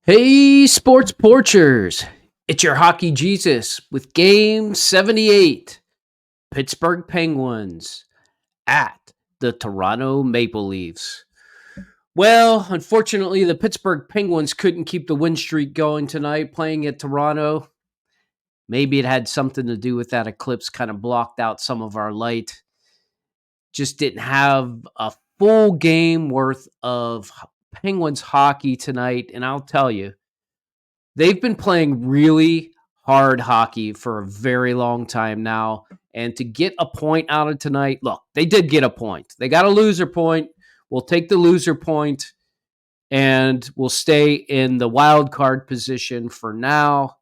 Hey, sports porchers. It's your hockey Jesus with game 78. Pittsburgh Penguins at the Toronto Maple Leafs. Well, unfortunately, the Pittsburgh Penguins couldn't keep the win streak going tonight playing at Toronto. Maybe it had something to do with that eclipse kind of blocked out some of our light. Just didn't have a full game worth of Penguins hockey tonight. And I'll tell you, they've been playing really hard hockey for a very long time now. And to get a point out of tonight, look, they did get a point. They got a loser point. We'll take the loser point and we'll stay in the wild card position for now.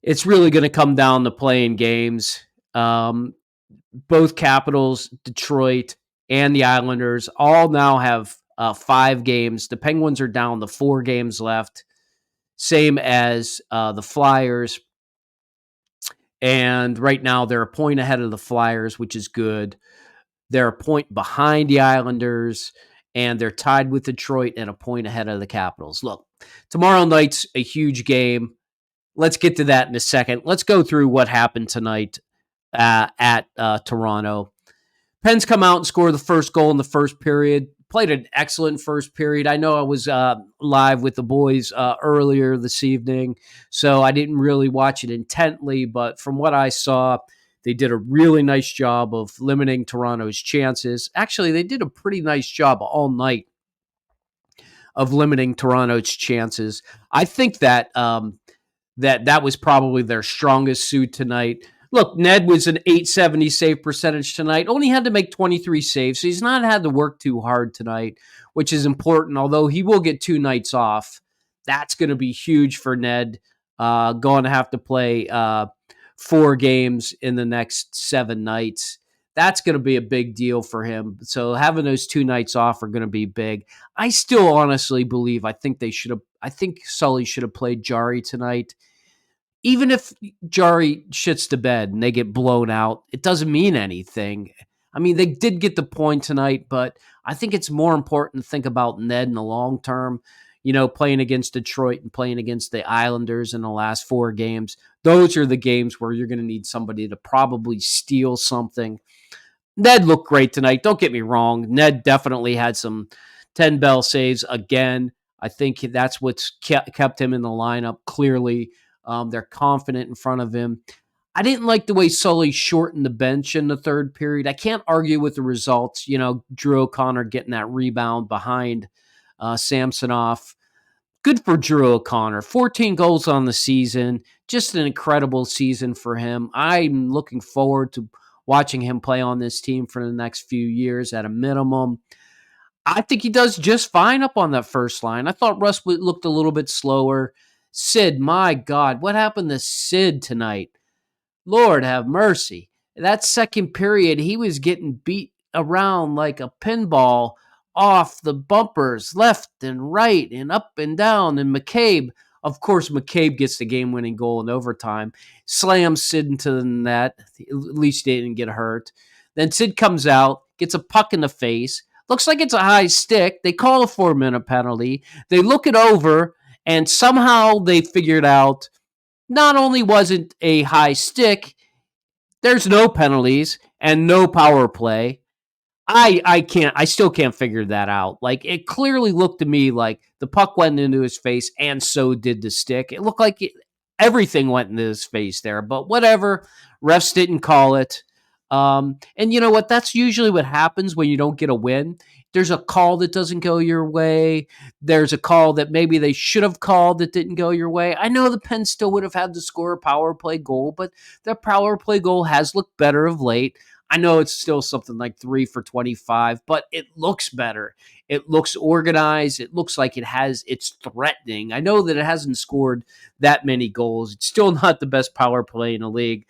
It's really going to come down to playing games. Both Capitals, Detroit, and the Islanders all now have 5 games. The Penguins are down to 4 games left, same as the Flyers. And right now they're a point ahead of the Flyers, which is good. They're a point behind the Islanders, and they're tied with Detroit and a point ahead of the Capitals. Look, tomorrow night's a huge game. Let's get to that in a second. Let's go through what happened tonight at Toronto. Pens come out and score the first goal in the first period. Played an excellent first period. I know I was live with the boys earlier this evening, so I didn't really watch it intently, but from what I saw, they did a really nice job of limiting Toronto's chances. Actually, they did a pretty nice job all night of limiting Toronto's chances. I think that was probably their strongest suit tonight. Look, Ned was an 870 save percentage tonight. Only had to make 23 saves, so he's not had to work too hard tonight, which is important, although he will get 2 nights off. That's going to be huge for Ned, going to have to play 4 games in the next 7 nights. That's going to be a big deal for him. So having those 2 nights off are going to be big. I still honestly believe I think Sully should have played Jari tonight. Even if Jari shits the bed and they get blown out, it doesn't mean anything. I mean, they did get the point tonight, but I think it's more important to think about Ned in the long term. Playing against Detroit and playing against the Islanders in the last 4 games. Those are the games where you're going to need somebody to probably steal something. Ned looked great tonight. Don't get me wrong. Ned definitely had some 10 bell saves again. I think that's what's kept him in the lineup clearly. They're confident in front of him. I didn't like the way Sully shortened the bench in the third period. I can't argue with the results. Drew O'Connor getting that rebound behind Samsonov. Good for Drew O'Connor. 14 goals on the season. Just an incredible season for him. I'm looking forward to watching him play on this team for the next few years at a minimum. I think he does just fine up on that first line. I thought Russ looked a little bit slower. Sid, my God, what happened to Sid tonight? Lord have mercy. That second period, he was getting beat around like a pinball off the bumpers, left and right and up and down. And McCabe, of course, McCabe gets the game-winning goal in overtime, slams Sid into the net. At least he didn't get hurt. Then Sid comes out, gets a puck in the face. Looks like it's a high stick. They call a 4-minute penalty. They look it over, and somehow they figured out not only wasn't a high stick, there's no penalties and no power play. I still can't figure that out. Like, it clearly looked to me like the puck went into his face and so did the stick. It looked like everything went into his face there, but whatever. Refs didn't call it. And you know what? That's usually what happens when you don't get a win. There's a call that doesn't go your way. There's a call that maybe they should have called that didn't go your way. I know the Pens still would have had to score a power play goal, but their power play goal has looked better of late. I know it's still something like 3 for 25, but it looks better. It looks organized. It looks like it's threatening. I know that it hasn't scored that many goals. It's still not the best power play in the league.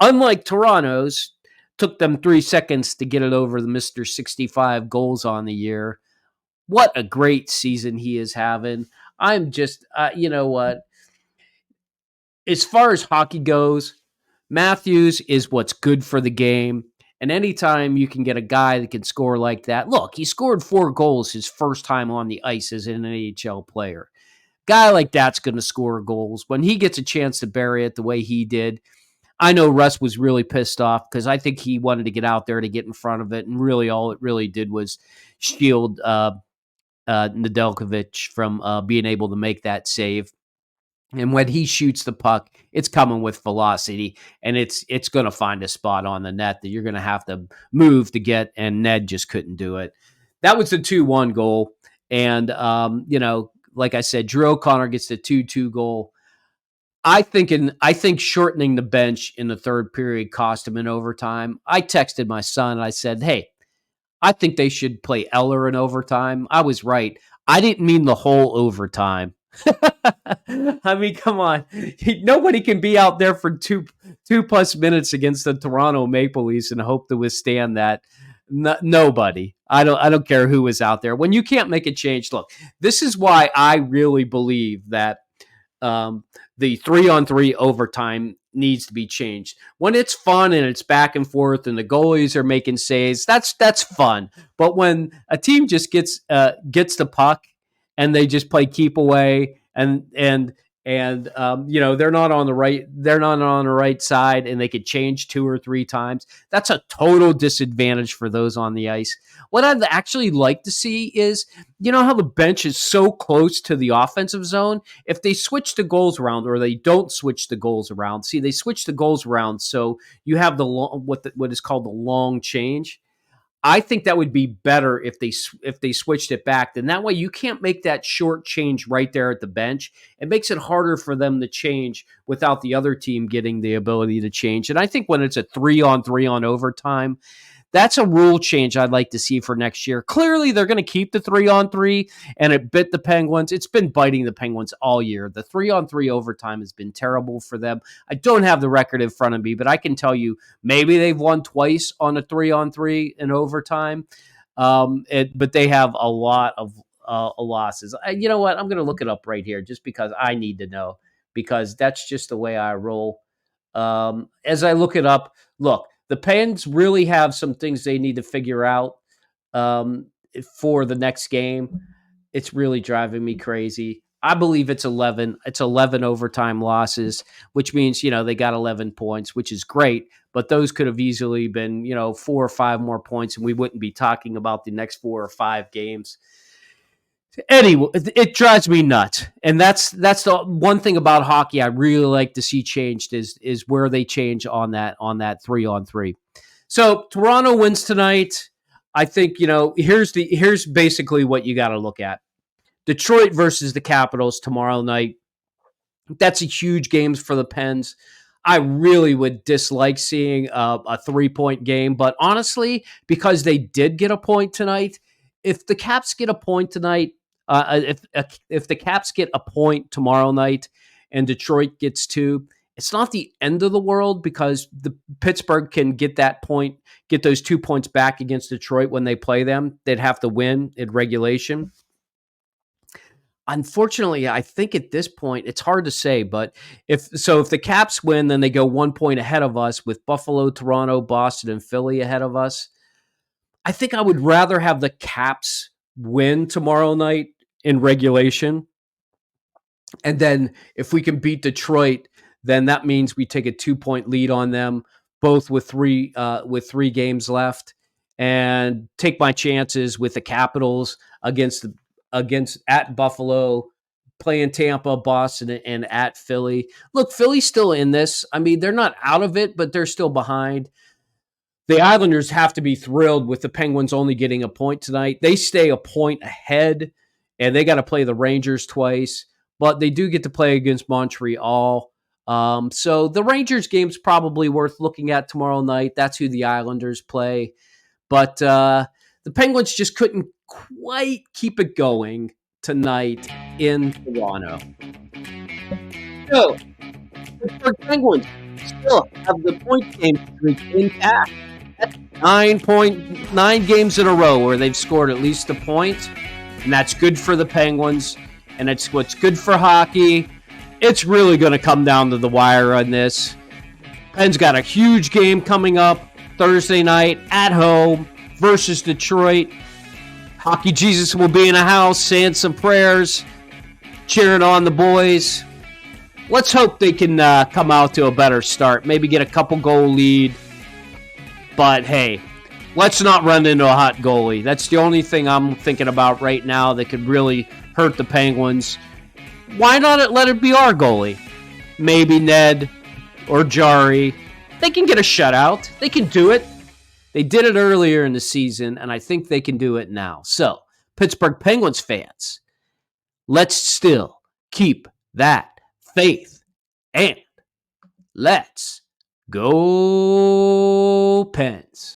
Unlike Toronto's, took them 3 seconds to get it over the Mr. 65 goals on the year. What a great season he is having. I'm just, you know what? As far as hockey goes, Matthews is what's good for the game. And anytime you can get a guy that can score like that, look, he scored 4 goals his first time on the ice as an NHL player. Guy like that's going to score goals. When he gets a chance to bury it the way he did, I know Russ was really pissed off because I think he wanted to get out there to get in front of it, and really all it really did was shield Nedeljkovic from being able to make that save. And when he shoots the puck, it's coming with velocity, and it's going to find a spot on the net that you're going to have to move to get, and Ned just couldn't do it. That was the 2-1 goal. And, like I said, Drew O'Connor gets the 2-2 goal. I think shortening the bench in the third period cost him in overtime. I texted my son. I said, hey, I think they should play Eller in overtime. I was right. I didn't mean the whole overtime. I mean, come on. Nobody can be out there for two plus minutes against the Toronto Maple Leafs and hope to withstand that. Nobody. I don't care who is out there. When you can't make a change, look, this is why I really believe that the 3-on-3 overtime needs to be changed. When it's fun and it's back and forth and the goalies are making saves, that's fun. But when a team just gets the puck and they just play keep away and they're not on the right side and they could change 2 or 3 times, that's a total disadvantage for those on the ice. What I'd actually like to see is, how the bench is so close to the offensive zone. If they switch the goals around, or they don't switch the goals around, they switch the goals around so you have what is called the long change. I think that would be better if they switched it back. Then that way you can't make that short change right there at the bench. It makes it harder for them to change without the other team getting the ability to change. And I think when it's a 3-on-3 on overtime, that's a rule change I'd like to see for next year. Clearly, they're going to keep the 3-on-3, and it bit the Penguins. It's been biting the Penguins all year. The 3-on-3 overtime has been terrible for them. I don't have the record in front of me, but I can tell you maybe they've won twice on a 3-on-3 in overtime, but they have a lot of losses. You know what? I'm going to look it up right here just because I need to know, because that's just the way I roll. As I look it up, look, the Pens really have some things they need to figure out for the next game. It's really driving me crazy. I believe it's 11. It's 11 overtime losses, which means, they got 11 points, which is great. But those could have easily been, 4 or 5 more points, and we wouldn't be talking about the next 4 or 5 games. Anyway, it drives me nuts, and that's the one thing about hockey I really like to see changed is where they change on that 3-on-3. So Toronto wins tonight. I think here's basically what you got to look at: Detroit versus the Capitals tomorrow night. That's a huge game for the Pens. I really would dislike seeing a 3-point game, but honestly, because they did get a point tonight, if the Caps get a point tonight. If the Caps get a point tomorrow night and Detroit gets 2, it's not the end of the world, because the Pittsburgh can get those 2 points back against Detroit when they play them. They'd have to win in regulation. Unfortunately, I think at this point, it's hard to say, but if the Caps win, then they go 1 point ahead of us with Buffalo, Toronto, Boston, and Philly ahead of us. I think I would rather have the Caps win tomorrow night in regulation. And then if we can beat Detroit, then that means we take a 2-point lead on them, both with 3 games left, and take my chances with the Capitals against at Buffalo, playing Tampa, Boston, and at Philly. Look, Philly's still in this. I mean, they're not out of it, but they're still behind. The Islanders have to be thrilled with the Penguins only getting a point tonight. They stay a point ahead, and they got to play the Rangers twice, but they do get to play against Montreal. So the Rangers game's probably worth looking at tomorrow night. That's who the Islanders play. But the Penguins just couldn't quite keep it going tonight in Toronto. So, the Pittsburgh Penguins still have the point game streak intact. That's 9 games in a row where they've scored at least a point, and that's good for the Penguins, and it's what's good for hockey. It's really going to come down to the wire on this. Pens got a huge game coming up Thursday night at home versus Detroit. Hockey Jesus will be in the house saying some prayers. cheering on the boys. Let's hope they can come out to a better start. Maybe get a couple goal lead. But hey, let's not run into a hot goalie. That's the only thing I'm thinking about right now that could really hurt the Penguins. Why not let it be our goalie? Maybe Ned or Jari. They can get a shutout. They can do it. They did it earlier in the season, and I think they can do it now. So, Pittsburgh Penguins fans, let's still keep that faith, and let's go Pens.